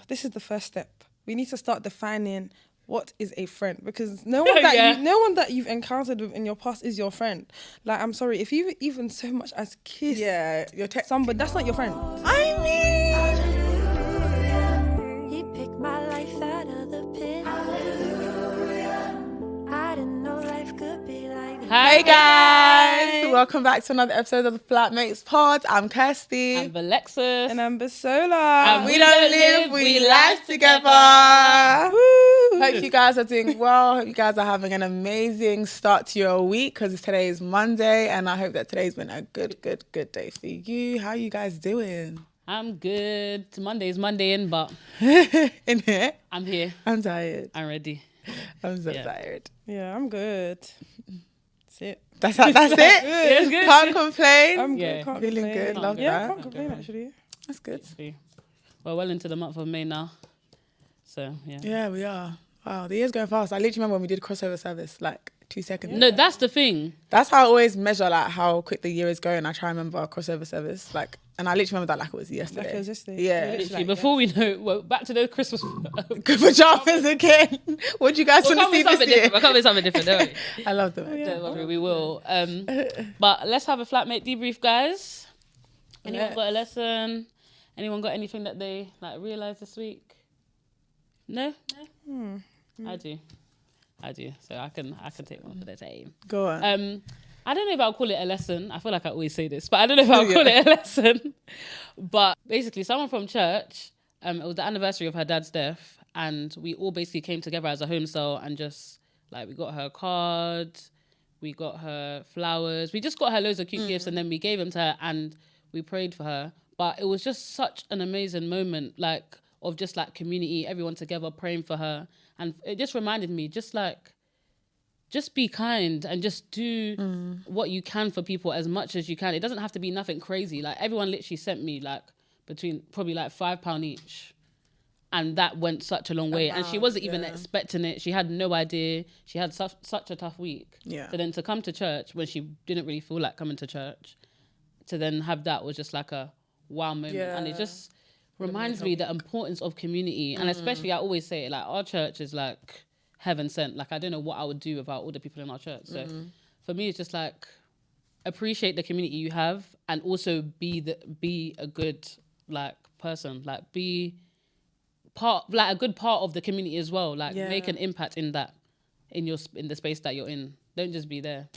this is the first step. We need to start defining what is a friend, because no one that you've encountered with in your past is your friend. Like, I'm sorry, if you even so much as kiss somebody, that's not your friend. I mean, He picked my life out of the pit. I didn't know life could be like this. hey guys, welcome back to another episode of the Flatmates Pod. I'm Kirsty. I'm Alexis. And I'm Basola. We don't live, we live together. Woo. Hope you guys are doing well. Hope you guys are having an amazing start to your week, because today is Monday, and I hope that today's been a good day for you. How are you guys doing? I'm good. Monday's Monday in, but In here? I'm here. I'm tired. I'm ready. I'm so tired. Yeah, I'm good. That's it. That's it? It's good. Can't complain. I'm Yeah. good. Can't Feeling complain. good. Love Yeah, that. I can't complain actually. That's good. We're well into the month of May now. So, yeah. Yeah, we are. Wow, the year's going fast. I literally remember when we did crossover service, like 2 seconds. No, that's the thing. That's how I always measure like how quick the year is going. I try and remember our crossover service, like, and I literally remember that like it was yesterday. Like it was yesterday. Yeah. Literally, before we know, well, back to the Christmas. Pajamas again. What do you guys We'll want to come see with something this year? different. We'll come with something different, don't worry. I love them. Don't worry, we will. But let's have a flatmate debrief, guys. Anyone got a lesson? Anyone got anything that they like realised this week? No? I do. So I can take one for the team. Go on. I don't know if I'll call it a lesson. I feel like I always say this, but I don't know if I'll call it a lesson. But basically, someone from church, it was the anniversary of her dad's death, and we all basically came together as a home cell and just like we got her a card, we got her flowers, we just got her loads of cute gifts, and then we gave them to her and we prayed for her. But it was just such an amazing moment, like of just like community, everyone together praying for her, and it just reminded me, just be kind and just do what you can for people as much as you can. It doesn't have to be nothing crazy. Like everyone literally sent me like between probably like £5 each. And that went such a long way. And she wasn't even expecting it. She had no idea. She had such a tough week. Yeah. So then to come to church when she didn't really feel like coming to church, to then have that was just like a wow moment. Yeah. And it just reminds me the importance of community. And especially I always say it, like our church is like heaven sent. Like I don't know what I would do without all the people in our church. So for me it's just like appreciate the community you have, and also be a good like person, like be part, like a good part of the community as well, like make an impact in that, in the space that you're in. Don't just be there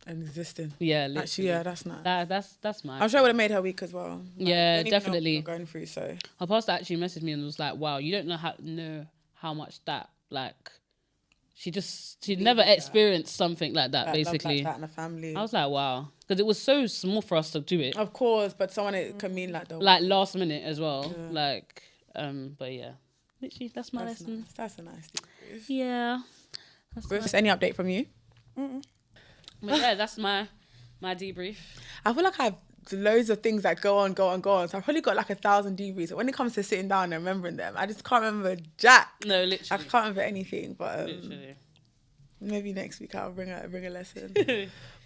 And existing. yeah literally. Actually, yeah, that's nice. That's my I'm sure it would have made her week as well. Like, Yeah, don't even know what definitely. you're going through, so. Her pastor actually messaged me and was like, wow, you don't know how much that like she never experienced something like that, basically. Love like that in a family. I was like, wow, because it was so small for us to do it, Of course, but someone it can mean like the like last minute as well. Like but yeah, literally that's my lesson. nice. That's a nice thing. Yeah, Bruce, any update from you? but yeah, that's my debrief. I feel like I have loads of things that go on. So I've probably got like 1,000 debriefs. But when it comes to sitting down and remembering them, I just can't remember jack. No, I literally. can't remember anything. But Literally. maybe next week I'll bring a lesson.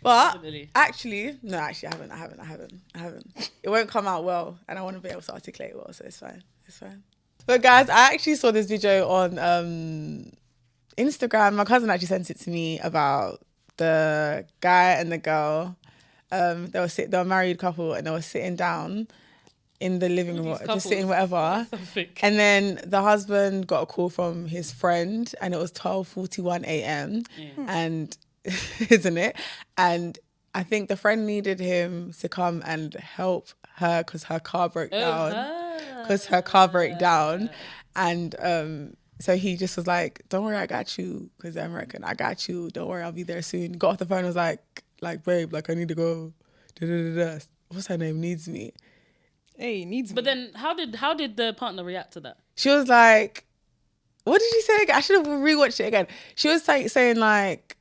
But Definitely. actually, I haven't. It won't come out well, and I want to be able to articulate well, so it's fine. But guys, I actually saw this video on Instagram. My cousin actually sent it to me about the guy and the girl. They were married couple, and they were sitting down in the living room, just sitting whatever. And then the husband got a call from his friend, and it was 12:41 a.m. And isn't it? And I think the friend needed him to come and help her because her car broke down. And so he just was like, "Don't worry, I got you," because they're American. "I got you. Don't worry, I'll be there soon." Got off the phone and was like, "Babe, like I need to go. What's her name? Needs me." Hey, needs me. But then how did the partner react to that? She was like, what did she say again? I should have rewatched it again. She was saying like,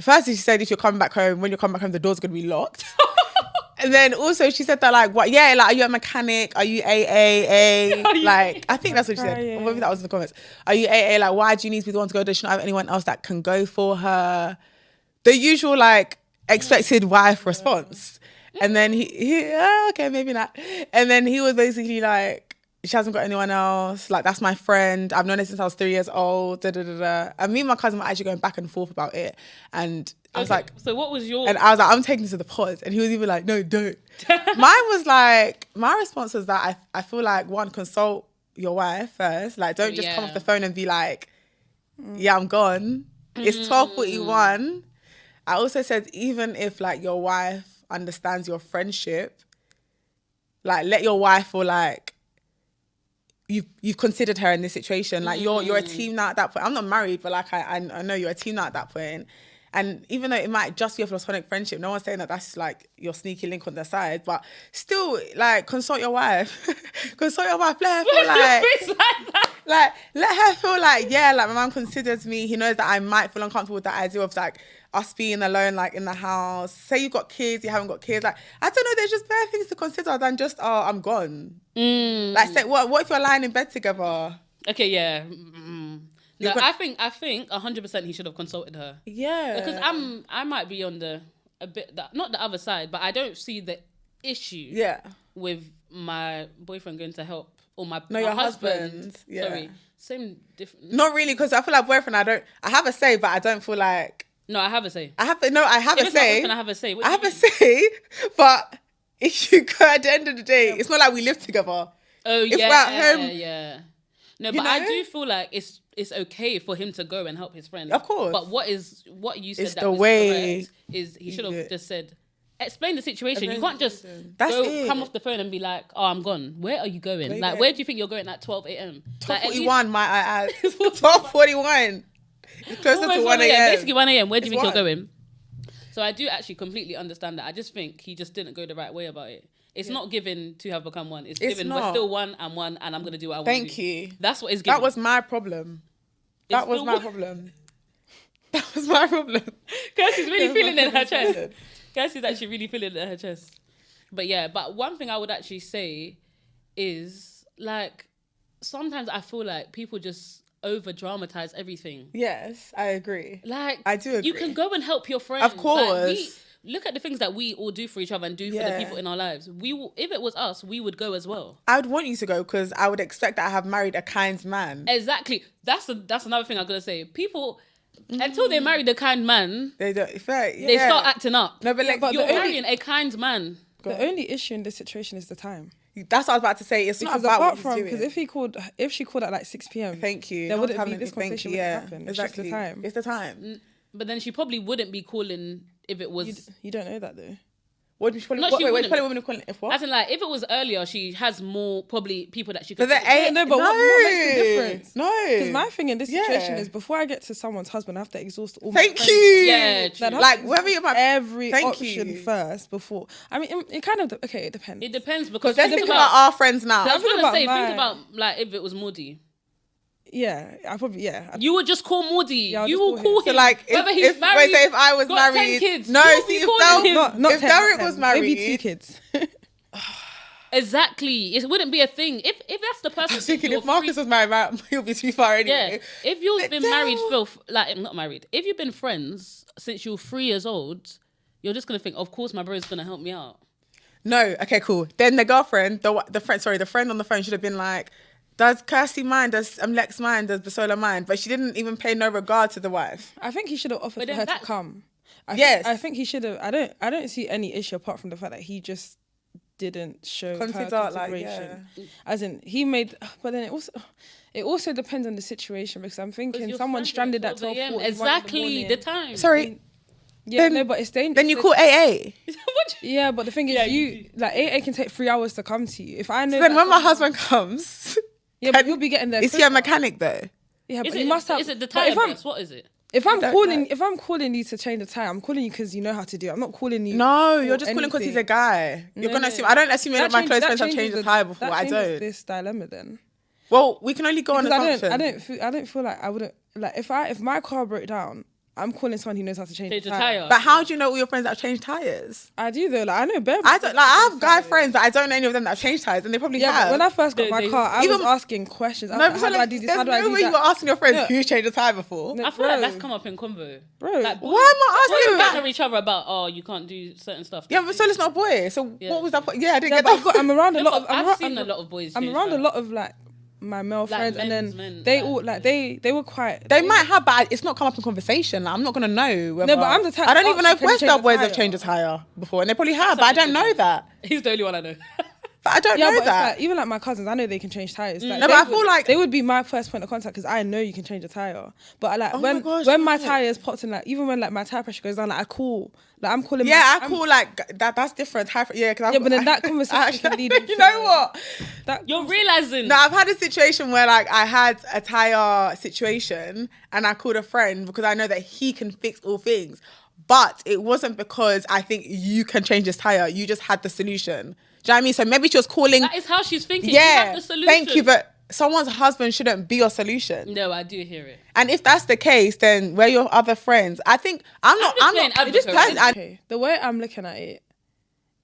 firstly she said if you're coming back home, when you're coming back home, the door's gonna be locked. And then also she said that like, what? Yeah, like, are you a mechanic? Are you AAA? Like, I think that's what she said. Or maybe that was in the comments. Are you AA? Like, why do you need to be the one to go? Does she not have anyone else that can go for her? The usual like expected wife response. And then he okay, maybe not. And then he was basically like, she hasn't got anyone else. Like, that's my friend. I've known her since I was 3 years old. Da, da, da, da. And me and my cousin were actually going back and forth about it. And I was like... So what was your... And I was like, I'm taking this to the pod. And he was even like, no, don't. Mine was like... My response was that I feel like, one, consult your wife first. Like, don't just come off the phone and be like, yeah, I'm gone. It's 12:41. I also said, even if, like, your wife understands your friendship, like, let your wife feel like you've considered her in this situation. Like, you're a team now at that point. I'm not married, but, like, I know you're a team now at that point. And even though it might just be a platonic friendship, no one's saying that that's, like, your sneaky link on the side. But still, like, consult your wife. Consult your wife. Let her feel like let her feel like, yeah, like, my mum considers me. He knows that I might feel uncomfortable with the idea of, like, us being alone, like, in the house. Say you've got kids, you haven't got kids. Like, I don't know, there's just better things to consider than just, oh, I'm gone. Like, say, what if you're lying in bed together? Okay, yeah. No, I think 100% he should have consulted her. Yeah. Because I might be on not the other side, but I don't see the issue. Yeah. With my boyfriend going to help, or my your husband. husband. Yeah. Sorry, same different. Not really, because I feel like boyfriend. I have a say, but I don't feel like. No, I have a say. I have a say. If it's my boyfriend, I have a say. I have a say, but if you go at the end of the day, it's not like we live together. Oh, if yeah, we're at home, yeah. No, but I do feel like it's okay for him to go and help his friend. Of course. But what you said It's that the was way correct is he should have just said, explain the situation. You can't just That's come off the phone and be like, oh, I'm gone. Where are you going? Like, where do you think you're going at 12 a.m.? 12:41, might I add. 12:41. It's closer to 1 a.m. Basically 1 a.m. Where do you think you're going? So I do actually completely understand that. I just think he just didn't go the right way about it. It's not given to have become one. It's given we're still one, and I'm going to do what I want to do. Thank you. That's what it's given. That was my problem. That was my problem. Kirsty's really feeling it in her chest. Kirsty's actually really feeling it in her chest. But yeah, but one thing I would actually say is, like, sometimes I feel like people just over dramatize everything. Yes, I agree. Like, I do agree. You can go and help your friend. Of course. Like, look at the things that we all do for each other and do for the people in our lives. If it was us, we would go as well. I would want you to go because I would expect that I have married a kind man. Exactly. That's another thing I'm gonna say. People, until they marry the kind man, they start acting up. No, but, like, but you're marrying a kind man. The only issue in this situation is the time. That's what I was about to say. It's because not about apart what from, he's doing. because if she called at like 6 p.m. Thank you. There wouldn't be this conversation wouldn't happen. It's exactly. just the time. It's the time. But then she probably wouldn't be calling if it was. You don't know that though. What she probably wouldn't call it if what? As in, like, if it was earlier, she has more probably people that she could. But what makes the difference? No, because my thing in this situation is before I get to someone's husband, I have to exhaust all. Thank my you. Yeah, like whether you're my every option first before. I mean, it kind of it depends. It depends because let's think about our friends now. I was gonna say, think about like if it was Moody. Yeah, I probably You would just call Moody. Yeah, you will call him. So like, if married, if I was got married, 10 kids, no, see if Derek was married, maybe 2 kids. Exactly, it wouldn't be a thing if that's the person. I was thinking if Marcus was married, he'll be too far anyway. Yeah, if you've been married, not married. If you've been friends since you're 3 years old, you're just gonna think, of course, my brother's gonna help me out. No, okay, cool. Then the girlfriend, the friend on the phone should have been like, does Kirsty mind? Does Lex mind? Does Basola mind? But she didn't even pay no regard to the wife. I think he should have offered for her to come. I think he should have. I don't see any issue apart from the fact that he just didn't show consideration. As in, he made. But then it also depends on the situation because I'm thinking someone stranded at 12:40. Exactly the time. Sorry. Yeah, no, but it's dangerous. Then you call AA. Yeah, but the thing is, you like AA can take 3 hours to come to you. If I know, then when my husband comes. Yeah, but you'll be getting there. Is he a mechanic though? Yeah, but he must have. Is it the tire press? What is it? If I'm calling you to change the tire, I'm calling you because you know how to do it. I'm not calling you. No, you're just calling because he's a guy. You're gonna assume. I don't assume any of my close friends have changed the tire before. I don't. This dilemma then. Well, we can only go on assumption. I don't feel like I wouldn't like if my car broke down I'm calling someone who knows how to change a tire. But how do you know all your friends that have changed tires? I do though. Like I know bare. I have guy friends, but I don't know any of them that have changed tires, and they probably have. When I first got my car, I was asking questions. I was like, how do I do this? How do I do that? There's no way you were asking your friends who's changed a tire before. I feel like that's come up in convo. Bro, like, why am I asking you banter each other about you can't do certain stuff? Yeah, but Solar's not a boy. So what was that point? Yeah, I didn't get that. I'm around a lot of. I've seen a lot of boys. I'm around a lot of like my male friends, and then they all like they were quite. They might have, but it's not come up in conversation. Like, I'm not gonna know. No, but I'm the type. I don't even know if Western boys have changed a tire before, and they probably have, but I don't know that. He's the only one I know. But I don't know that. Like, even like my cousins, I know they can change tires. Like, no, but I feel like they would be my first point of contact because I know you can change a tire. But like when my tires popped in, like even when like my tire pressure goes down, like I call. Like I'm calling. Yeah, I call like that. That's different. But then that conversation can lead into. You know what? You're realizing. No, I've had a situation where like I had a tire situation and I called a friend because I know that he can fix all things. But it wasn't because I think you can change this tire. You just had the solution. Do you know what I mean? So maybe she was calling. That is how she's thinking. Yeah, you have the solution. Thank you, but someone's husband shouldn't be your solution. No, I do hear it. And if that's the case, then where your other friends? I think I'm not. The way I'm looking at it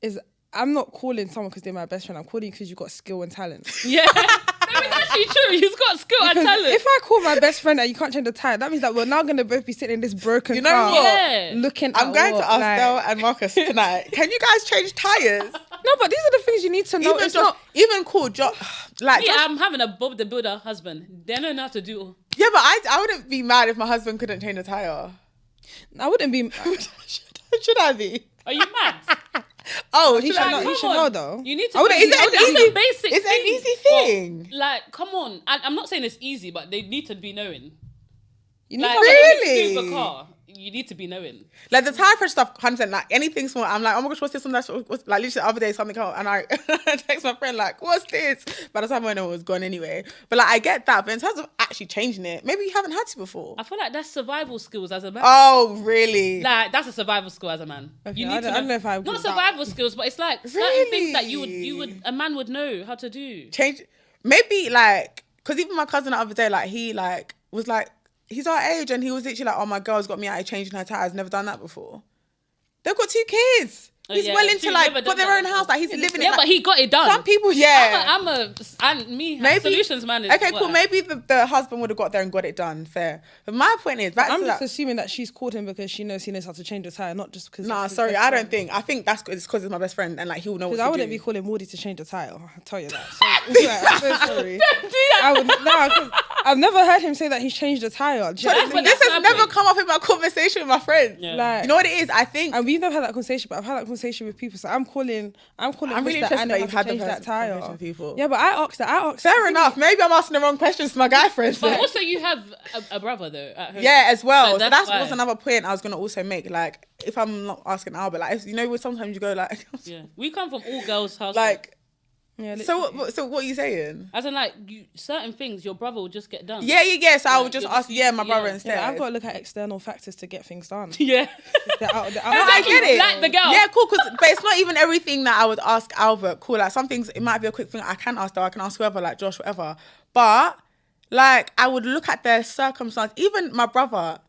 is I'm not calling someone because they're my best friend. I'm calling you because you've got skill and talent. Yeah. It's actually true. He's got skill and talent. If I call my best friend that you can't change the tire, that means that we're now going to both be sitting in this broken car. Yeah. Looking I'm going to ask Del and Marcus tonight. Can you guys change tires? No, but these are the things you need to know. Even cool. I'm having a Bob the Builder husband. They don't know how to do. Yeah, but I wouldn't be mad if my husband couldn't change a tire. I wouldn't be. Should I be? Are you mad? Oh, he should know though. You need to. Is it basic? It's an easy thing. Like, come on. I'm not saying it's easy, but they need to be knowing. You need like, really? to do a car. You need to be knowing. Like the tire pressure stuff, 100%. Like anything small, I'm like, oh my gosh, what's this? Like literally the other day, something came up, and I text my friend like, what's this? By the time I know it was gone anyway. But like, I get that. But in terms of actually changing it, maybe you haven't had to before. I feel like that's survival skills as a man. Oh, really? Like that's a survival skill as a man. Okay, you need I don't know if I would. Not survival skills, but it's like certain things that a man would know how to do. Change, maybe like, because even my cousin the other day, like he like was like, he's our age, and he was literally like, oh, my girl's got me out of changing her tires. Never done that before. They've got 2 kids. He's well into like got their own house. Like he's living. Yeah, but he got it done. Some people, yeah. Maybe solutions man. Okay, cool. Maybe the husband would have got there and got it done. Fair. But my point is, I'm just assuming that she's called him because he knows how to change the tire, not just because. Nah, sorry, I don't think. I think that's it's because it's my best friend, and like he will know what to do. I wouldn't be calling Mordy to change the tire. I'll tell you that. So, I'm so sorry. Don't do that. I would no. I've never heard him say that he's changed the tire. This has never come up in my conversation with my friends. Yeah. Like, you know what it is? I think, and we've never had that conversation, but I've had that conversation with people. So I'm calling. I'm really interested that you've had change that tire. With people. Yeah, but I asked. Fair enough. Maybe I'm asking the wrong questions to my guy friends. But also, you have a brother though at home. Yeah, as well. So that why. was another point I was gonna also make. Like, if I'm not asking Albert, like, you know, sometimes you go like, yeah, we come from all girls' houses. Like, yeah. So what are you saying? As in, like, certain things your brother will just get done. Yeah. So I would just ask, my brother instead. Yeah, I've got to look at external factors to get things done. Yeah. I get it. Like the girl. Yeah, cool. But it's not even everything that I would ask Albert. Cool. Like some things, it might be a quick thing I can ask though. I can ask whoever, like Josh, whatever. But like, I would look at their circumstance. Even my brother,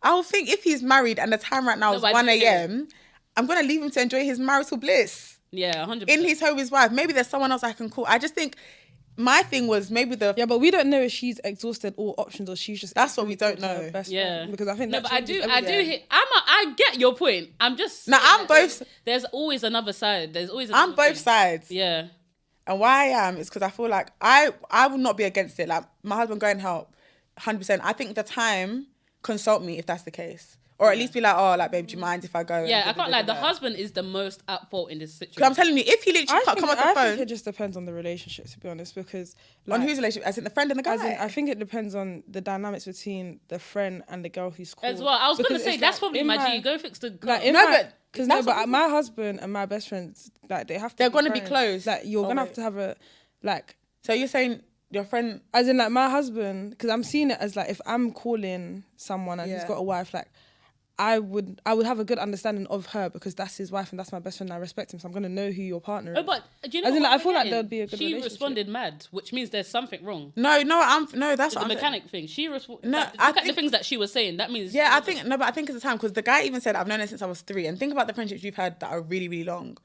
I would think if he's married and the time right now is 1 a.m, I'm gonna leave him to enjoy his marital bliss. Yeah, 100%. In his home, his wife. Maybe there's someone else I can call. I just think my thing was maybe but we don't know if she's exhausted all options or she's just. That's what we don't know. Because I think but I do. I get your point. I'm just. No, I'm both. There's always another side. There's always. I'm both sides. Yeah. And why I am is because I feel like I will not be against it. Like my husband go and help, 100%. I think the time consult me if that's the case. Or at least be like, oh, like, babe, do you mind if I go? Yeah, I can't lie. The husband is the most at fault in this situation. Because I'm telling you, if he literally come off the phone... I think it just depends on the relationship, to be honest, because... Like, on whose relationship? As in the friend and the guy? I think it depends on the dynamics between the friend and the girl who's called. As well. I was going to say, that's probably my G. Go fix the girl. But my husband and my best friends, like, they have to They're going to be close. Like, you're going to have to have a... Like... So you're saying... Your friend... As in, like, my husband... Because I'm seeing it as, like, if I'm calling someone and he's got a wife, like... I would have a good understanding of her because that's his wife and that's my best friend and I respect him, so I'm gonna know who your partner is. Oh, but do you know I feel like there'd be a good She relationship. responded mad, which means there's something wrong. No, that's the mechanic thing. She responded. No, look at the things that she was saying. That means but I think it's the time because the guy even said I've known her since I was 3. And think about the friendships you've had that are really, really long.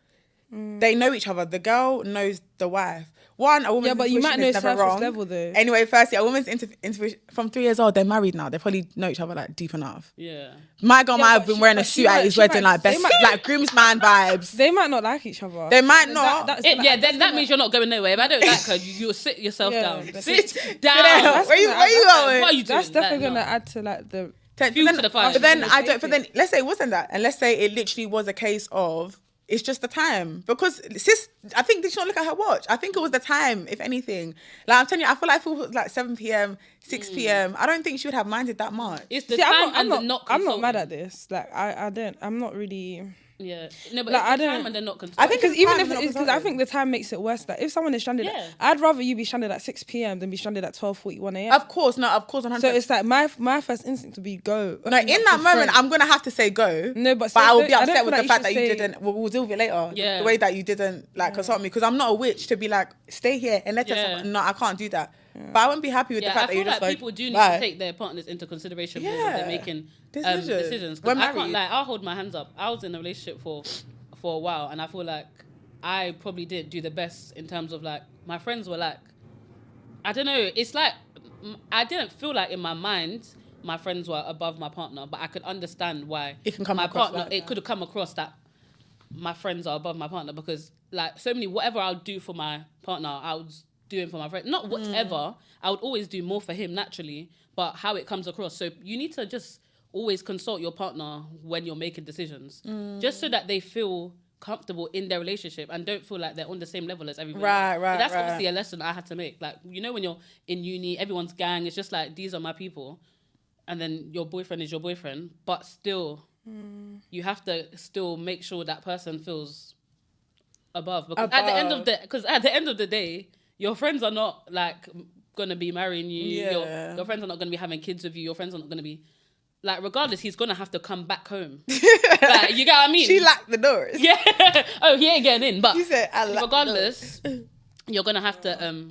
They know each other. The girl knows the wife. A woman's but you might know never surface wrong. level though. Anyway, firstly, a woman's intuition from 3 years old, they're married now. They probably know each other like deep enough. Yeah. My girl might have been wearing a suit at his wedding, like best, like groomsman vibes. They might not like each other. They might not. Then that means you're not going nowhere. If I don't like her, you'll sit yourself down. Sit down. Where you going? What are you doing? That's definitely gonna add to like the fuel to the fire. But then let's say it wasn't that, and let's say it literally was a case of it's just the time because sis, I think did she not look at her watch? I think it was the time, if anything. Like I'm telling you, I feel like if it was like 7 p.m, 6 p.m, I don't think she would have minded that much. It's the time I'm not mad at this. Like I'm not really. Yeah, no, but like, it's the time and they're not consulting. I think because even if it's because I think the time makes it worse. Like if someone is stranded, I'd rather you be stranded at 6 p.m. than be stranded at 12:41 a.m. Of course, 100%. So it's like my first instinct would be go. No, in that moment, I'm gonna have to say go. No, but I will be upset with the like fact that you didn't. We'll deal with it later. Yeah, the way that you didn't like consult me because I'm not a witch to be like stay here and let us. No, I can't do that. Yeah. But I wouldn't be happy with the fact that you just like people do need to take their partners into consideration when they're making decisions. Because I can't lie, I'll hold my hands up. I was in a relationship for a while and I feel like I probably didn't do the best in terms of like my friends were like, I don't know, it's like I didn't feel like in my mind my friends were above my partner, but I could understand why it could have come across that my friends are above my partner because like so many whatever I'll do for my partner I was doing for my friend, not whatever, I would always do more for him naturally, but how it comes across. So you need to just always consult your partner when you're making decisions, just so that they feel comfortable in their relationship and don't feel like they're on the same level as everybody. Right. But that's obviously a lesson I had to make. Like, you know, when you're in uni, everyone's gang, it's just like, these are my people. And then your boyfriend is your boyfriend, but still, you have to still make sure that person feels above. Because at the end of the day, your friends are not like gonna be marrying you. Yeah. Your friends are not gonna be having kids with you. Your friends are not gonna be like, regardless, he's gonna have to come back home. Like, you get what I mean? She locked the doors. Yeah. Oh, he ain't getting in. But she said, regardless, you're gonna have to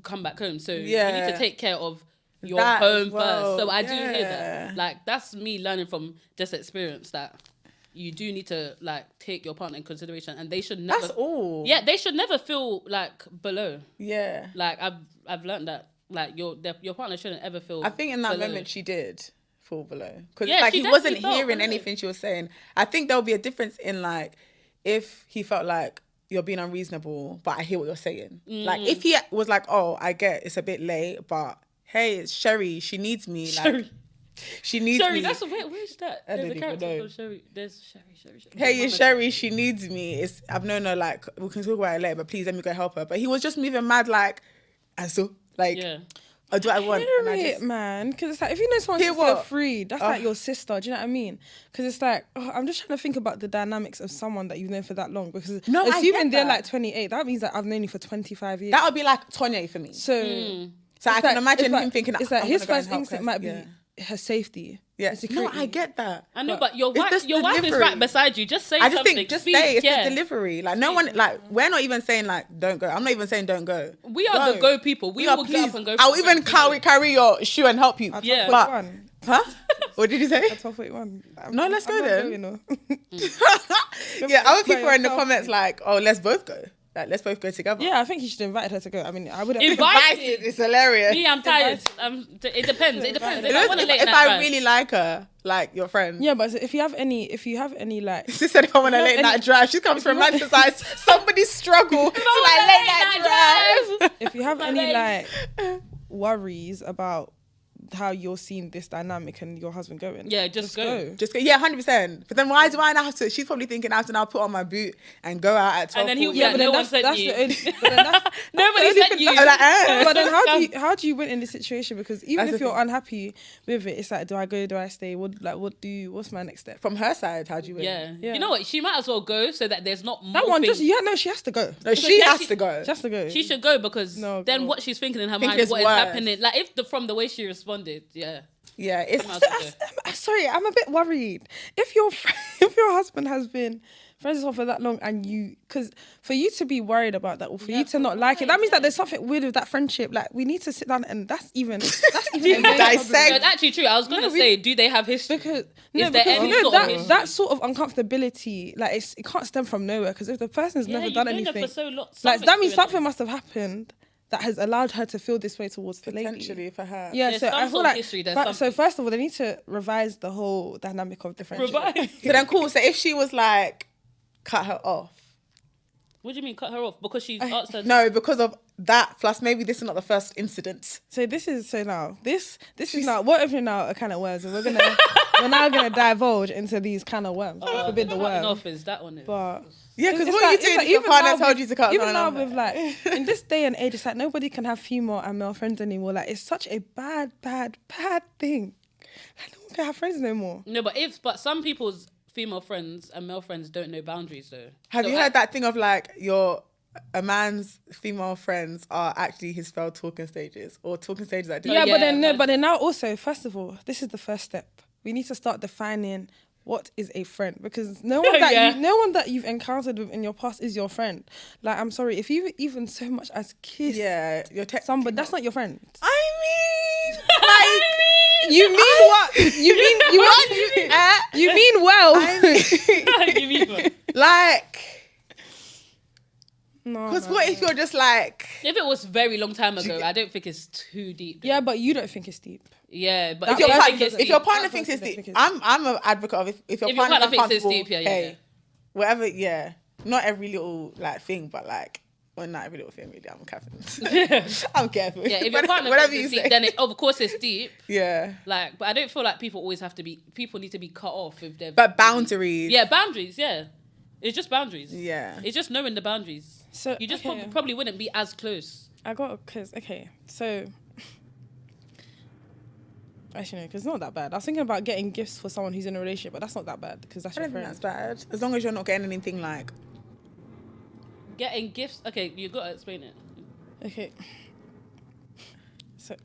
come back home. So you need to take care of your home first. So I do hear that. Like, that's me learning from just experience that you do need to like take your partner in consideration, and they should never. That's all. Yeah, they should never feel like below. Yeah. Like I've learned that like your partner shouldn't ever feel. I think in that below. moment she did fall below because like he wasn't hearing anything she was saying. I think there'll be a difference in like if he felt like you're being unreasonable, but I hear what you're saying. Like if he was like, oh, I get it's a bit late, but hey, it's Sherry, she needs me. Sherry. Like she needs Sherry, me. that's where's that? I There's don't a even character know. called Sherry. There's Sherry. Hey, it's Sherry, she needs me. I've known her like we can talk about it later, but please let me go help her. But he was just moving mad like, and so like. Yeah. Or do I want? Man, because it's like if you know someone's so free, that's like your sister. Do you know what I mean? Because it's like I'm just trying to think about the dynamics of someone that you've known for that long. Because assuming they're like 28, that means that I've known you for 25 years. That would be like 28 for me. So I can imagine him thinking. It's like his first instinct might be her safety. Yeah, no, I get that. I know, but your wife is right beside you. Just say something. I just think, just say it's the delivery. Like no one, like we're not even saying like don't go. I'm not even saying don't go. We are the go people. We will get up and go. I'll even carry your shoe and help you. Yeah, but, huh? What did you say? At 12:41. No, let's go then. Yeah, other people are in the comments like, oh, let's both go. Like, let's both go together. Yeah, I think he should invite her to go. I mean, I would have invited. It's hilarious. Me, I'm tired. It depends. If I really like her, like your friend. Yeah, but if you have any like, she said if I want a late night drive, she comes from Manchester. Somebody struggle to like late night drive. If you have any like worries about how you're seeing this dynamic and your husband going, just go. Just go. Yeah, 100%. But then why do I now have to? She's probably thinking I have to now put on my boot and go out at 12. And then he'll be like, no one sent you. Nobody sent you. But then how do you win in this situation? Because even if you're unhappy with it, it's like, do I go? Do I stay? What's my next step? From her side, how do you win? Yeah. You know what? She might as well go so that there's not more that one. She has to go. No, she has to go. She has to go. She should go because then what she's thinking in her mind is what is happening. Like from the way she responded, Yeah, it's sorry, I'm a bit worried. If your husband has been friends with her for that long, and because for you to be worried about that, or for you to not like it, that means that there's something weird with that friendship. Like, we need to sit down, and that's even dissect. No, it's actually true. I was gonna say, do they have history? Because that sort of uncomfortability, like it can't stem from nowhere. Because if the person's never done anything, like that means something must have happened that has allowed her to feel this way towards the lady. Potentially for her. Yeah, there's so I feel like so first of all, they need to revise the whole dynamic of the friendship. So then cool. So if she was like, cut her off. What do you mean cut her off? Because she asked her No, because of that, plus maybe this is not the first incident. So this is now what if you're now a kind of worms, and we're now gonna divulge into these kind of worms. Forbid the worm. Off is that one. But yeah, because what are you doing if your partner told you to cut her off? Even now with like in this day and age, it's like nobody can have female and male friends anymore. Like, it's such a bad thing. Like, no one can have friends no more. No, but some people's female friends and male friends don't know boundaries though. Have you heard that thing of like a man's female friends are actually his failed talking stages, or talking stages that do? Yeah, but then now also, first of all, this is the first step. We need to start defining what is a friend, because no one that you've encountered with in your past is your friend. Like, I'm sorry, if you even so much as kiss somebody, that's not your friend. I mean, like, you mean what? You mean well? You mean what? Like, no. Because what if you're just like, if it was very long time ago, I don't think it's too deep. Yeah, but you don't think it's deep. Yeah, but if your partner thinks it's deep, I'm an advocate of if your partner thinks it's deep, whatever, not every little like thing, but like, well, not every little thing really. I'm careful. I'm careful. Yeah, if your partner thinks it's deep, then of course it's deep. Yeah. Like, but I don't feel like people need to be cut off if they're. But boundaries. Yeah, boundaries. Yeah, it's just boundaries. Yeah. It's just knowing the boundaries. So you just probably wouldn't be as close. So. Actually, no, because it's not that bad. I was thinking about getting gifts for someone who's in a relationship, but that's not that bad, because that's your friend. I don't think that's bad. As long as you're not getting anything like... Getting gifts? Okay, you got to explain it. Okay. So,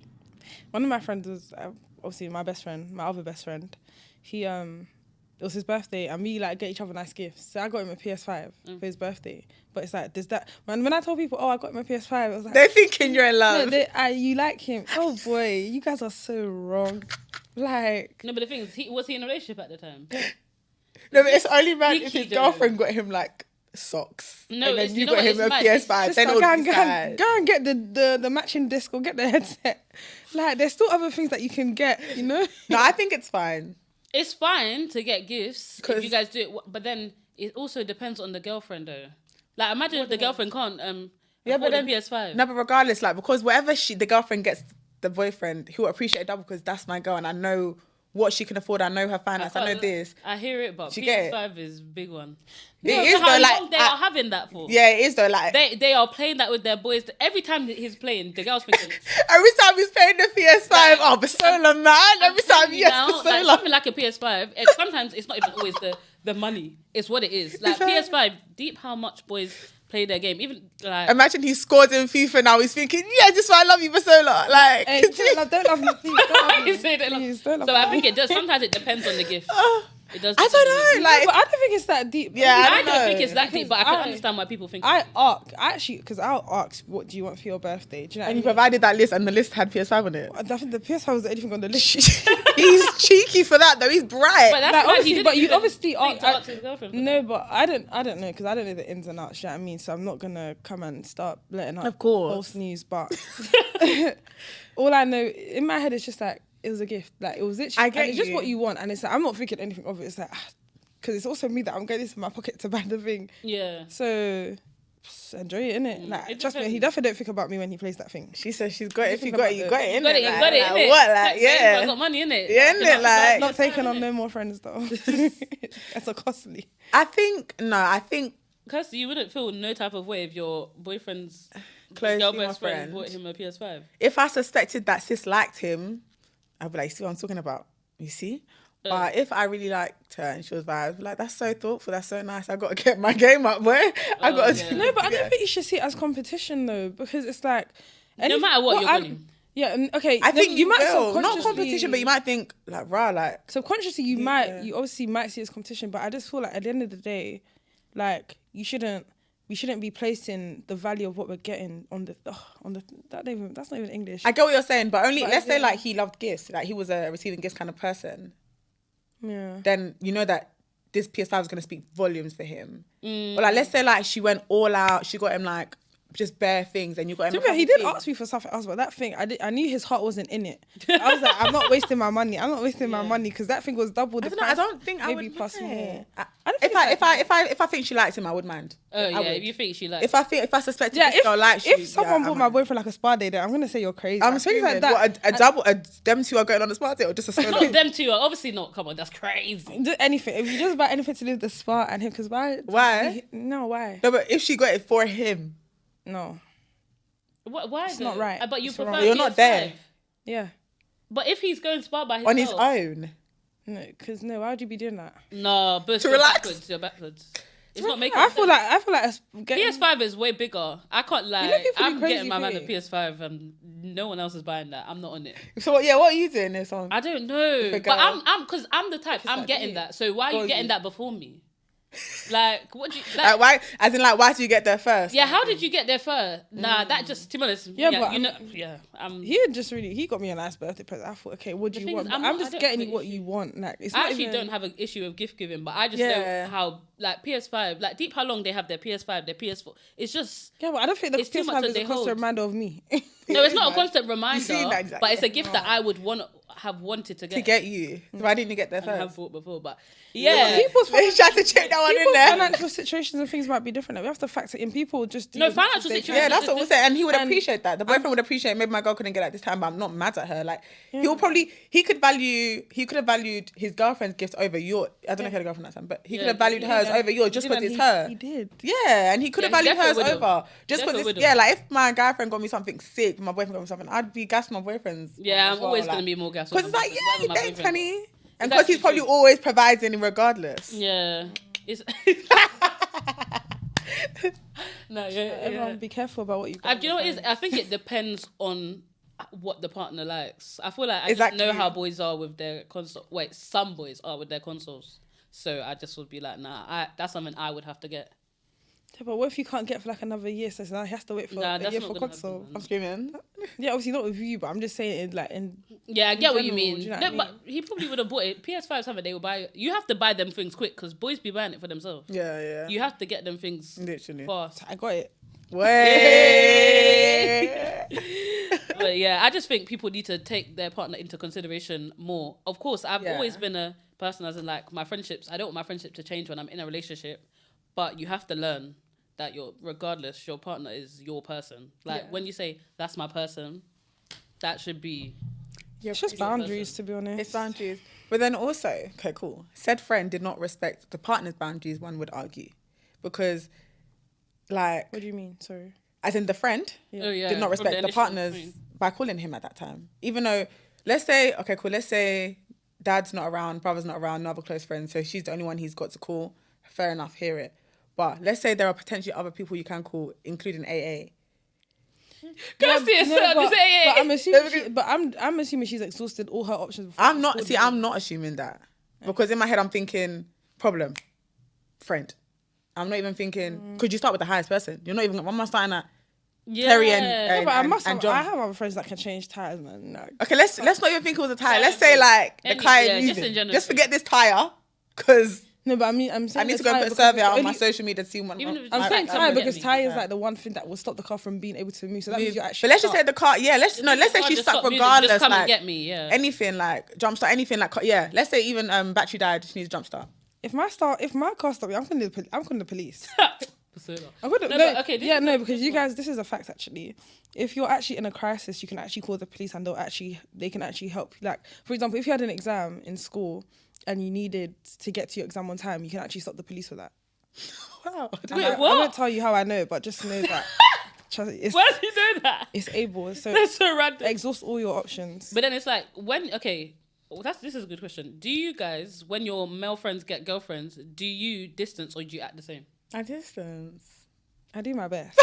one of my friends was, obviously my best friend, my other best friend. He, it was his birthday, and we like get each other nice gifts. So I got him a PS5 for his birthday. But it's like, when I told people, I got him a PS5, I was like, they're thinking you're in love. No, you like him. Oh boy, you guys are so wrong. Like, no, but the thing is, was he in a relationship at the time? No, but it's only bad if his girlfriend got him like socks. No, and then you got him a PS5. Then go and get the matching disc or get the headset. Like, there's still other things that you can get, you know? No, I think it's fine. It's fine to get gifts if you guys do it, but then it also depends on the girlfriend though. Like, imagine if the girlfriend can't afford a PS5. No, but regardless, like, because whatever the girlfriend gets the boyfriend, he'll appreciate it double, because that's my girl and I know what she can afford. I know her finance. I know this. I hear it, but PS5 is a big one. It is though, like, they are having that for. Yeah, it is though. Like, they are playing that with their boys. Every time he's playing, the girl's thinking. Every time he's playing the PS5, Basola, man. Every time, Basola. Like, something like a PS5. Sometimes it's not even always the money. It's what it is. Like, PS5, deep how much boys play their game. Even like, imagine he scored in FIFA now. He's thinking, yeah, just why I love you, Basola. Like, hey, don't love me, please. Don't love me. I think it does. Sometimes it depends on the gift. It does. I don't know. Like, but I don't think it's that deep. Yeah, I don't think it's that deep, but I can understand why people think. I'll ask, what do you want for your birthday? Do you know? And you provided that list, and the list had PS5 on it. I think the PS5 was anything on the list. He's cheeky for that though. He's bright. But that's like, but you obviously ask his girlfriend. No, but I don't know, because I don't know the ins and outs. You know what I mean? So I'm not gonna come and start letting out false news. But all I know in my head is just like, it was a gift. Like, it was literally, it's just what you want, and it's like, I'm not thinking anything of it. It's like, because it's also me that I'm getting this in my pocket to buy the thing. Yeah. So enjoy it, innit? Like, trust me, he definitely don't think about me when he plays that thing. She says she's got it. If you got it, you got it, innit? You got it, innit? What, like, yeah. I got money, innit? Yeah, innit? Like, not taking on no more friends though. That's so costly. I think because you wouldn't feel no type of way if your boyfriend's close girl best friend bought him a PS5. If I suspected that sis liked him, I'd be like, see what I'm talking about? You see? But if I really liked her and she was vibes, I'd be like, that's so thoughtful, that's so nice. I got to get my game up, boy. I got to. No, but I don't think you should see it as competition though, because it's like, no matter what, you're winning. Yeah, okay. I think you might will. Not competition, but you might think like, rah, like subconsciously you obviously might see it as competition, but I just feel like at the end of the day, like we shouldn't be placing the value of what we're getting on the that's not even English. I get what you're saying, but let's say like he loved gifts, like he was a receiving gifts kind of person. Yeah. Then you know that this PS5 is going to speak volumes for him. But like, let's say like she went all out, she got him like just bare things, and you got him. He did ask me for something else, but that thing I knew his heart wasn't in it. I was like, I'm not wasting my money. I'm not wasting my money because that thing was double the price. I don't think I would. Maybe plus more. If I think she likes him, I would mind. Oh yeah, if you think she likes. If I suspect this girl likes you, if someone bought my boyfriend like a spa day, then I'm gonna say you're crazy. I'm saying like that. Them two are going on a spa date or just a solo? No, them two are obviously not. Come on, that's crazy. Do anything. If you just buy anything to do with the spa and him, because why? Why? Why? No, but if she got it for him, no. Why? It's not right. But you prefer. You're not there. Yeah. But if he's going spa by himself, on his own. No, because why would you be doing that? No, but to relax. You're backwards. It's not making I feel like PS5 is way bigger. I can't lie. I'm getting my man a PS5 and no one else is buying that. I'm not on it. So what are you doing this on? I don't know. But I'm because I'm the type. I'm getting that. So why are you getting that before me? Like, what do you like? Why? As in, like, why did you get there first? Yeah, how did you get there first? Nah, that just to be honest. Yeah, but you know, he got me a nice birthday present. I thought, okay, what do you want? I'm just getting you what you want. Like, I actually don't have an issue with gift giving, but I just know how like PS5, like deep how long they have their PS5, their PS4. It's just but I don't think the PS5 is a constant reminder of me. No, it's not a constant reminder, but it's a gift that I would have wanted to get you. Why didn't you get there first? I have thought before, but people's tried to check that one in there. Financial situations and things might be different. We have to factor in people just do financial situations. Yeah, that's what we're saying, and he would appreciate that. The boyfriend would appreciate. Maybe my girl couldn't get it at this time, but I'm not mad at her. Like he could have valued his girlfriend's gift over your. I don't know if he had a girlfriend at that time, but he could have valued hers over yours just because it's her. He did. Yeah, and he could have valued hers over just because it's like if my girlfriend got me something sick, my boyfriend got me something, I'd be gassed my boyfriend's. Yeah, I'm always gonna be more gassed because it's like thanks, honey. And because he's probably always providing regardless. Yeah. It's no, everyone be careful about what you do you know what it is? I think it depends on what the partner likes. I feel like I just know how boys are with their console. Wait, some boys are with their consoles. So I just would be like, that's something I would have to get. Yeah, but what if you can't get for like another year? So now he has to wait for a year for console. I'm screaming. Yeah, obviously not with you, but I'm just saying yeah, I get what you mean. You know but he probably would have bought it. PS5 something they will buy it. You have to buy them things quick because boys be buying it for themselves. Yeah. You have to get them things literally fast. I got it. Way. But yeah, I just think people need to take their partner into consideration more. Of course, I've always been a person as in like my friendships. I don't want my friendship to change when I'm in a relationship, but you have to learn that regardless, your partner is your person. Like when you say that's my person, that should be. It's just boundaries, to be honest. It's boundaries. But then also, okay, cool. Said friend did not respect the partner's boundaries, one would argue. Because, like... What do you mean? Sorry. As in the friend did not respect the partner's by calling him at that time. Even though, let's say dad's not around, brother's not around, no other close friends, so she's the only one he's got to call. Fair enough, hear it. But let's say there are potentially other people you can call, including AA. But I'm assuming she's exhausted all her options. I'm not assuming that. Because in my head I'm thinking problem, friend. I'm not even thinking could you start with the highest person? You're not even I'm not starting at Terry and John. I have other friends that can change tires, man. No. Okay, let's not even think it was a tire. Let's say like the tire moving. Just forget this tire because no, but I'm saying I need to go put a survey out on my social media to see one. I'm saying tire because tire is like the one thing that will stop the car from being able to move. So that means you actually. But let's just say the car. Yeah, let's say she's stuck regardless. Just come like and get me. Yeah. Anything like jumpstart, anything like Let's say even battery died. She needs jumpstart. If my car stopped, I'm calling the police. Because you guys, this is a fact actually. If you're actually in a crisis, you can actually call the police and they can actually help. Like for example, if you had an exam in school and you needed to get to your exam on time, you can actually stop the police for that. Wow. I won't tell you how I know, but just know that. Why do you know that? It's able. So that's so random. Exhaust all your options. But then it's like this is a good question. Do you guys, when your male friends get girlfriends, do you distance or do you act the same? I distance. I do my best.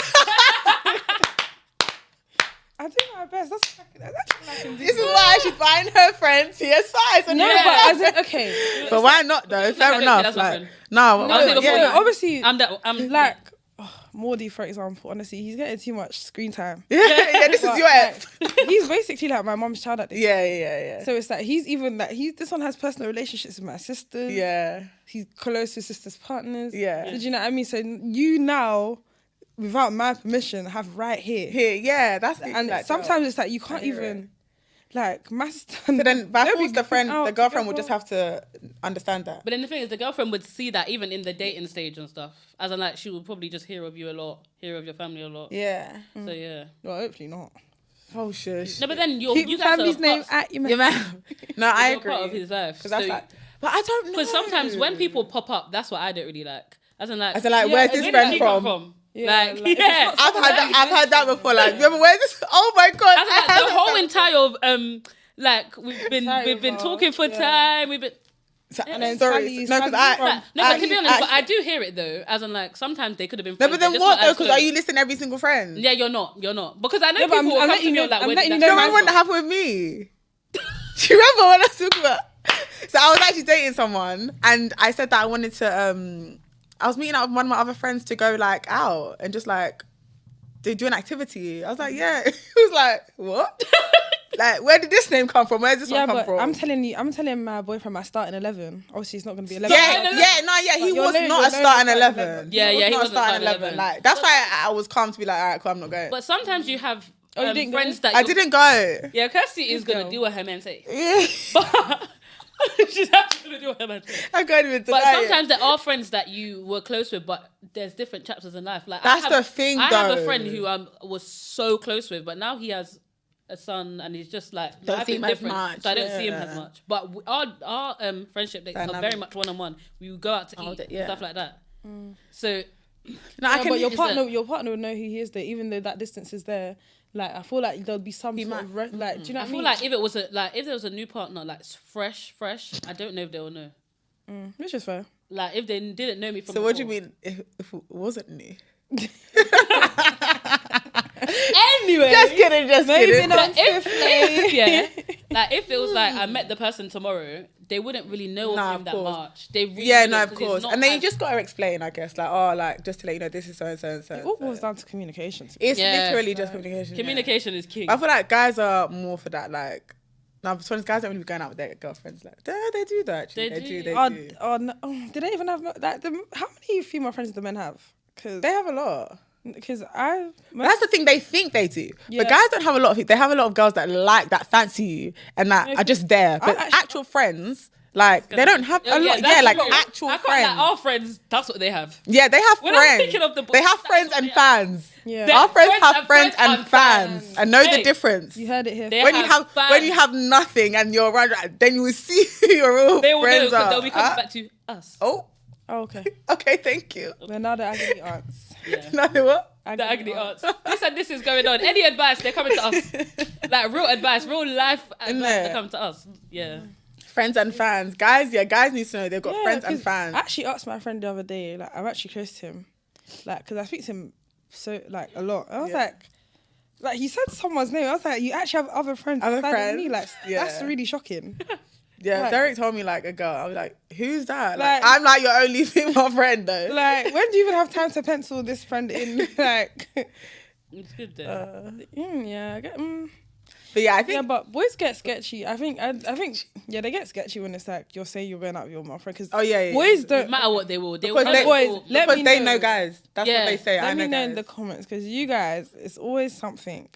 I do my best. That's actually I can do. This is why she's buying her friends PS5s. No, but as in, okay. But why not though? Fair enough. Like, no, obviously, I'm like Mordy, for example. Honestly, he's getting too much screen time. Yeah, this is your app. He's basically like my mom's child at this. Yeah. So it's like he's even like this one has personal relationships with my sisters. Yeah. He's close with sisters' partners. Yeah. Did you know what I mean? So you now, without my permission, have right here. Yeah, that's and like, sometimes it's like you can't even like my sister. So then Baffles the girlfriend would just have to understand that. But then the thing is, the girlfriend would see that even in the dating stage and stuff. As in, like, she would probably just hear of you a lot, hear of your family a lot. Yeah. So yeah. Well, hopefully not. Oh shush. No, but then keep you guys family's are name at your mouth. No, I agree. Part of his life. So, like, but I don't know. Because sometimes when people pop up, that's what I don't really like. As in, like, where's this friend from? Yeah, I've had that before. Like, remember where's this? Oh my god! The whole entire of like we've been talking for time. We've been. And then sorry, no, because but to be honest, but I do hear it though. As in, like, sometimes they could have been. No, but then what though? Because are you listening to every single friend? Yeah, you're not. Because I know people will come to me like, I'm letting you know. No, remember when that happened with me? Do you remember when I was talking about? So I was actually dating someone, and I said that I wanted to. I was meeting up with one of my other friends to go like out and just like do an activity. I was like, yeah. He was like, what? Like, where did this name come from? Where's this one come from? I'm telling my boyfriend my starting 11. Obviously, it's not going to be 11. He was not a starting 11. Yeah, he was not a starting 11. Like, that's why I was calm to be like, all right, cool, I'm not going. But sometimes you have friends that I didn't go. Yeah, Kirsty is going to do what her man say. Yeah. But she's actually going to do what her man say. I can't even deny But sometimes there are friends that you were close with, but there's different chapters in life. Like, that's the thing, I have a friend who was so close with, but now he has a son and he's just like don't see him as much. So I don't see him as much. But our friendship dates are very much one-on-one. We would go out to eat, stuff like that. So but your partner would know who he is though, even though that distance is there. Like, I feel like there'll be some sort of like, do you know what I mean? I feel like if there was a new partner, like fresh, I don't know if they will know. Which is fair. Like, if they didn't know me from before. What do you mean if it wasn't new? Anyway, just kidding. Like, if it was like I met the person tomorrow, they wouldn't really know of him that much. They really of course. And then you just gotta explain, I guess, like, just to let you know, this is so and so and so. It all boils down to communication. It's literally just communication. Communication is king. I feel like guys are more for that. Like, now, guys don't really be going out with their girlfriends. Like, they do that. Actually. They do. Do they even have like how many female friends do the men have? Because they have a lot. Because that's the thing, they think they do, but guys don't have a lot of. They have a lot of girls that like, that fancy you and that are just there, but actual friends, like, they don't have a lot. Yeah, like actual friends. Like, our friends, that's what they have. Yeah, they have friends. They have friends and fans. Yeah, our friends have friends and fans. I know the difference. You heard it here. When you have nothing and you're around, then you will see who your real friends are. They'll be coming back to us. Oh, okay. Okay, thank you. Well, now the agony aunts. Yeah. Now the what? The agony aunts. This is going on. Any advice, they're coming to us. Like, real advice, real life advice, they're coming to us. Yeah. Friends and fans. Guys need to know they've got friends and fans. I actually asked my friend the other day, like, I'm actually close to him. Like, because I speak to him so, like, a lot. I was like, he said someone's name. I was like, you actually have other friends outside of me? Like, that's really shocking. Yeah, like, Derek told me like a girl. I was like, who's that? Like, I'm like your only female friend though. Like, when do you even have time to pencil this friend in? Like, it's good though. But yeah, I think. Yeah, but boys get sketchy. I think they get sketchy when it's like you're saying you're going out with your friend. Because boys don't. No matter what they will. Because they know guys. That's what they say. Let me know in the comments, because you guys, it's always something.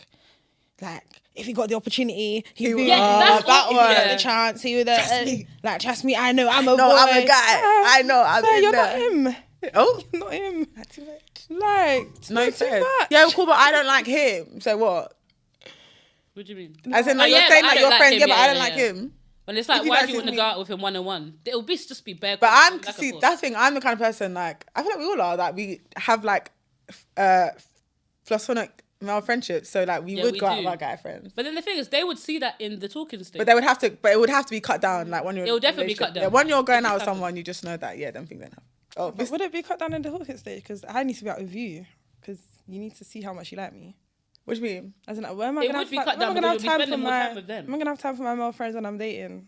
Like, if he got the opportunity, he'd be the chance. He would like, trust me, I know I'm a boy. I'm a guy. I know I'm in you're there. not him. Oh, you're not him. Not too much. Like, no fair. Yeah, cool, but I don't like him. So what? What do you mean? As in, like, you're saying like your friend, but I don't like him. When it's like, why do you want to go out with him one-on-one? It'll just be bare. But I'm that thing. I'm the kind of person, like, I feel like we all are, that we have like platonic male friendships, so like we would go out with our guy friends. But then the thing is, they would see that in the talking stage. But it would have to be cut down. Like, when you're, it would definitely be cut down. Yeah, when you're going out with someone, you just know that them things don't happen. Oh, but would it be cut down in the talking stage? Because I need to be out with you, because you need to see how much you like me. What do you mean? As in, like, where am I It gonna would have be time? cut Where am down I gonna because have you'll be time for spending more my? time with them. Am I gonna have time for my male friends when I'm dating?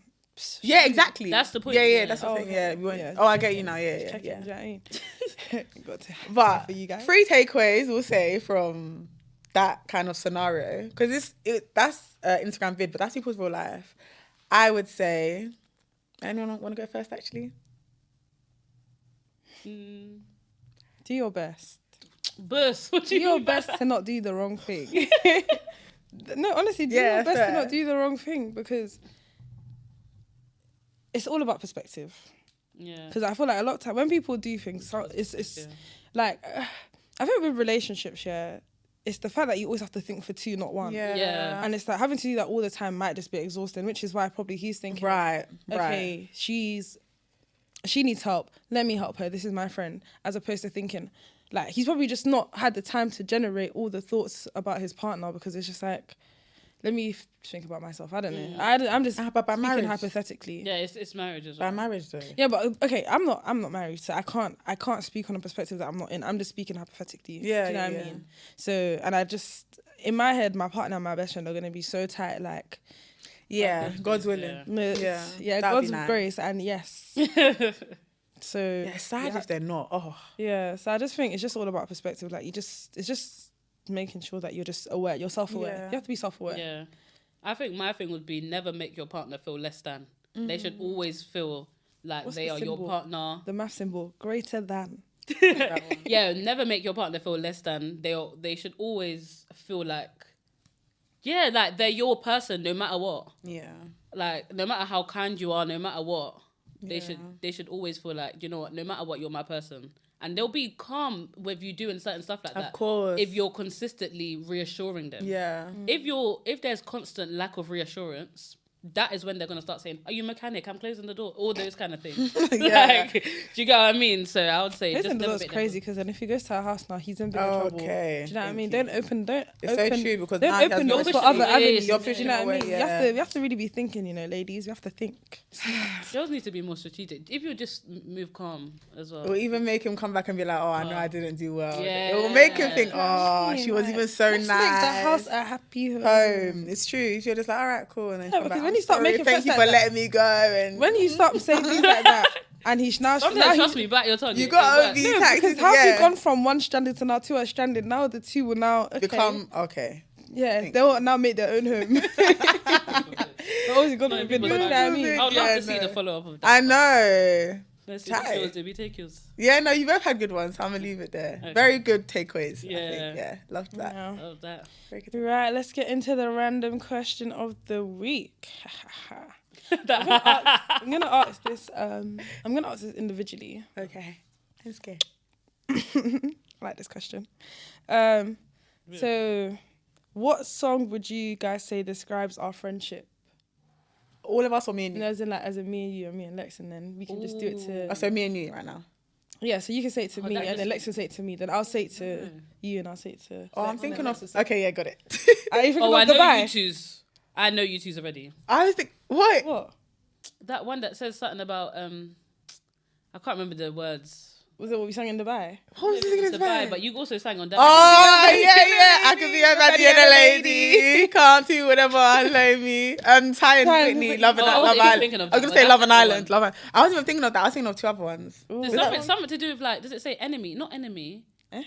Yeah, exactly. That's the point. Yeah, that's the thing. okay. Yeah, we won't. Yeah. Oh, I get you now. Yeah, Check yeah. it, do you know what I mean? Got to But for you guys. 3 takeaways we'll say from that kind of scenario, because that's Instagram vid, but that's people's real life. I would say, anyone want to go first? Actually, Do your best. What Do your best to not do the wrong thing. No, honestly, do your best to not do the wrong thing, because it's all about perspective. Yeah. Because I feel like a lot of time when people do things, so it's like I think with relationships, it's the fact that you always have to think for 2, not 1. Yeah. And it's like having to do that all the time might just be exhausting, which is why probably he's thinking, right. okay, she needs help. Let me help her. This is my friend. As opposed to thinking, like, he's probably just not had the time to generate all the thoughts about his partner, because it's just like, let me think about myself. I don't know. I'm just But by speaking marriage? hypothetically. Yeah, it's marriage as well. By marriage though. Yeah, but okay, I'm not married, so I can't speak on a perspective that I'm not in. I'm just speaking hypothetically. Yeah, do you know what I mean? So, and I just, in my head, my partner and my best friend are gonna be so tight, like, Yeah, God's willing. yeah, that'd God's be nice. grace, and yes. So Yeah, sad if they're not. Oh, yeah, so I just think it's just all about perspective. Like, it's just making sure that you're just aware, you're self-aware. Yeah. You have to be self-aware. Yeah. I think my thing would be never make your partner feel less than. They should always feel like What's they the are your symbol? partner. The math symbol, greater than. Yeah, never make your partner feel less than. They should always feel like, yeah, like they're your person no matter what. yeah. Like, no matter how kind you are, no matter what, they should always feel like, you know what, no matter what, you're my person. And they'll be calm with you doing certain stuff like that. Of course. If you're consistently reassuring them. Yeah. If there's constant lack of reassurance, that is when they're gonna start saying, "Are you a mechanic? I'm closing the door." All those kind of things. Yeah. Like, do you get what I mean? So I would say, Closing just the never door's make them crazy, because then if he goes to our house now, he's in big trouble. Okay. Do you know what I Thank mean? you. Don't It's open, so true, because don't now he has open no doors for pushing other away. avenues. You're Do you pushing know what I away, mean? yeah. You have to really be thinking, ladies. You have to think. Girls need to be more strategic. If you just move calm as well. It will even make him come back and be like, "Oh, I know I didn't do well." Yeah. It will make him think, "Oh, she was Like, even so let's nice." make the house a happy home. It's true. You're just like, "All right, cool," and then Yeah, come because back, when "I'm you start sorry, making thank friends you like for that- letting me go." And When you start saying things like that, and he's now Sometimes, trust he's, me, bite your tongue. you It got works. to be no, tactical. because how's Yeah. he gone from one stranded to now 2 are stranded? Now the 2 will now Become okay. yeah, they will now make their own home. They're always gonna No, be good. people You know like what I that. mean? I would love Yeah, to see no. the follow up of that. I know. Let's see Tight. yours. Did we take yours? Yeah, no, you both had good ones. So I'm gonna leave it there. Okay. Very good takeaways. I Yeah. think. Yeah, loved that. Yeah. Oh, that. Very good. Right, let's get into the random question of the week. I'm gonna ask this. I'm gonna ask this individually. Okay, I'm scared. I like this question. So, what song would you guys say describes our friendship? All of us or me and You you? know, as in me and you and me and Lex, and then we can just do it Oh, to. so me and you right now. Yeah, so you can say it to me, that and then just- Lex can say it to me. Then I'll say it to you, and I'll say it to. Oh, I'm Lex, thinking and then of. Lex will say- Okay, yeah, got it. Are you thinking Oh, I of know goodbye? you twos. I know you twos already. I was thinking, what? What That one that says something about I can't remember the words. was it? What we sang in Dubai? What was It thinking was of Dubai, but you also sang on that. Oh, yeah. I could be a baddie and a lady. Can't do whatever I lay me. Ty and Ty and Whitney, Whitney. Love and Oh, I wasn't Love even Island. thinking of I was that, gonna but say Love that's and the Island. one. Love and I wasn't even thinking of that. I was thinking of 2 other ones. There's something to do with like, does it say enemy? Not enemy. Enemy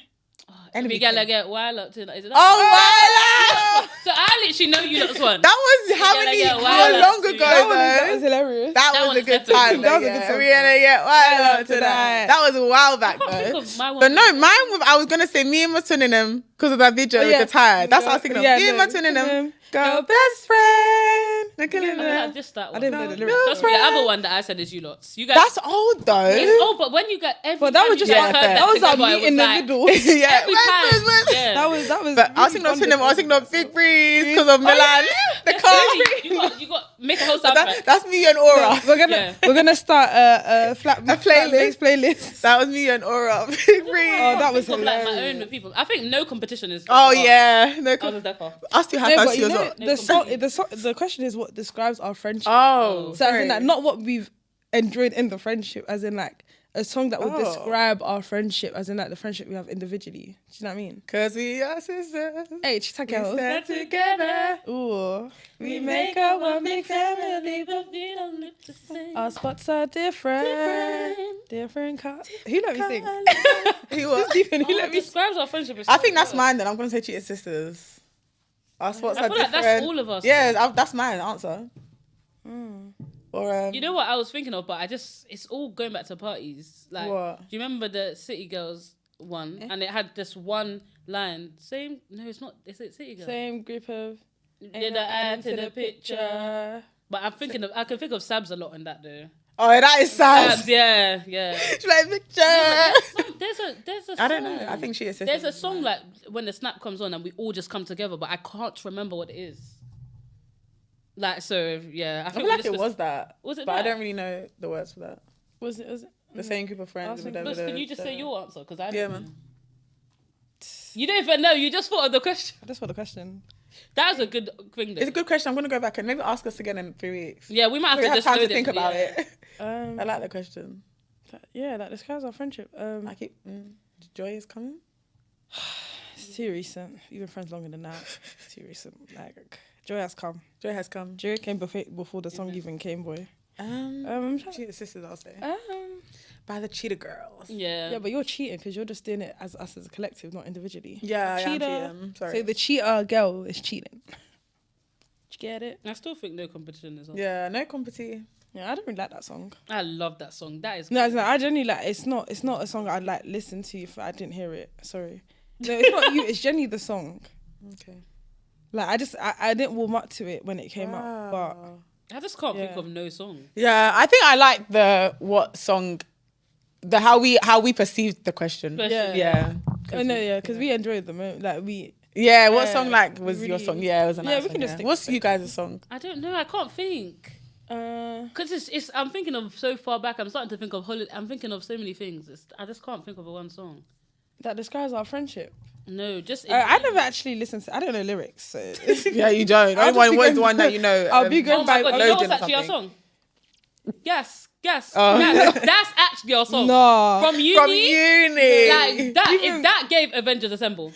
Enemy gala King. get wild up to. Is it that Oh, one? wow. So I literally know you lot's one. That was how Yeah, many? yeah, How wild long up ago to- That was though? hilarious. That That was a one's good definitely- time. That was a good song. Rihanna, yeah, wild up to tonight. that. That was a while back I can't though. think of my one. But no, mine was, I was gonna say me and my twin in them because of that video with the tire. That's what I was thinking of. Me and my twin in them. Girl, best friend. I don't know, just that one. I didn't know the No, lyrics. Trust me, the other one that I said is you lots. You guys. That's old though. Oh, but when you get every But that time was you just guys our- heard that was our together, it meet in the like- middle. Yeah, Every time. Yeah. That was. But I was thinking of Tinem. I was thinking of Big Breeze because of Milan. The car. Really, you got make a whole soundtrack. That's me and Aura. We're gonna start a playlist. playlist. That was me and Aura. Big Breeze. Oh, that was Think of, like my own hilarious. with people. I think no competition is. Oh yeah. No, I was there for. us two have No, us but two you as know, well. the question is what describes our friendship. Oh, So as in that, not what we've enjoyed in the friendship, as in like a song that would describe our friendship, as in like the friendship we have individually. Do you know what I mean? Cause we are sisters. Hey, Chita girl. We stand together. Ooh. We make a one big family. but we don't live the same. Our spots are different colors. Who let me sing? Who what? Stephen, who Oh, let it me describes our friendship. I think that's mine then. I'm going to say cheated sisters. Our spots I are feel like different. that's all of us. Yeah, that's my answer. Or You know what I was thinking of, but it's all going back to parties. Like, What? do you remember the City Girls one? And it had this one line. No, it's not. Is it City Girls? Same group of... Did I add to the picture? But I can think of Sabs a lot in that though. Oh, that is sad. Sabs, yeah. She's like, picture. There's a song. I don't know. I think she is. There's a song like when the snap comes on and we all just come together, but I can't remember what it is. Like, so yeah, I I think feel like it was that. Was it But I that? don't really know the words for that. Was it? The same group of friends. Awesome. Can you just say your answer? Because I don't Yeah, know. man. You don't even know. You just thought of the question. That's what the question. That was a good thing. Though. It's a good question. I'm going to go back and maybe ask us again in 3 weeks. Yeah, we might have We to have just time to load think it, about yeah. it. I like the question. That describes our friendship. I keep... Joy is coming? It's too recent. You've been friends longer than that. It's too recent. Like, joy has come. Joy has come. Joy came before the song even came, boy. Cheater sisters, I'll say. Um, By the Cheetah Girls. Yeah. but you're cheating because you're just doing it as us as a collective, not individually. Yeah, I'm Cheater. cheating. Sorry. So the cheater girl is cheating. Did you get it? I still think no competition is on. Yeah, no competition. Yeah, I don't really like that song. I love that song. That is No, it's not. I genuinely like. It's not a song I'd like listen to if I didn't hear it. Sorry. No, it's not you. It's genuinely the song. Okay. Like I didn't warm up to it when it came out, but I just can't think Yeah. of no song. Yeah, I think I like what song, how we perceived the question. Especially- Yeah. because we enjoyed the moment. Like Yeah, what Yeah, song was your really- song? Yeah, it was a nice Yeah, we song, can just stick What's with you guys' song? I don't know. I can't think. Because it's. I'm thinking of so far back. I'm starting to think of holiday. I'm thinking of so many things. I just can't think of a one song. that describes our friendship. No, just. I never actually listened to. I don't know lyrics, so Yeah, you don't. I'll Only just be one was going the one that by- you know. I'll be going Oh my by god! You know Loading what's or actually our something. song? Yes. Yes. Oh. That's actually our song. No. From uni. From uni. Like that. If that gave Avengers Assemble.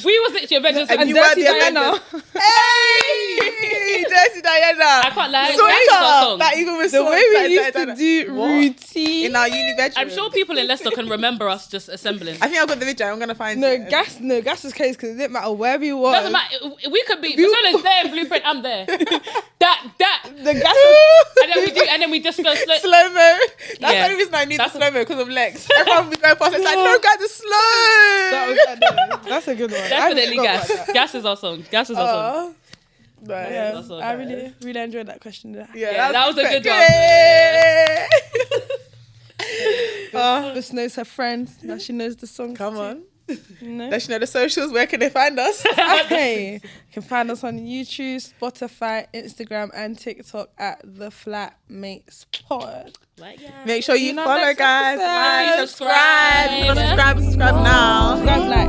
We was literally Avengers And Assemble. you were Dirty the Diana. Avengers. Hey, Dirty Diana. I can't lie. Swear That is our song. that even was The way we used to do routine. in our uni bedroom. I'm sure people in Leicester can remember us just assembling. I think I've got the video. I'm gonna find No, it. gas was case because it didn't matter where we were. Doesn't matter. We could be. As soon as they're in Blueprint, I'm there. That. The gas was And then we just go slow. Slow mo. That's Yeah. the only reason I need the That's slow mo because of Lex. Everyone be going past. It's like, no, guys, it's slow. that's a good one. Definitely I forgot gas. about that. Gas is our song. Gas is our song. Nice. Yeah, That's all I right. really enjoyed that question. Yeah, that was a good one. This knows her friends. Now she knows the songs. Come too. on. No? Let you know the socials. Where can they find us? Okay. You can find us on YouTube, Spotify, Instagram, and TikTok at the Flatmates Pod. Make sure you You know, follow, next guys. episode. Like, subscribe. Subscribe. Subscribe now. Subscribe, like,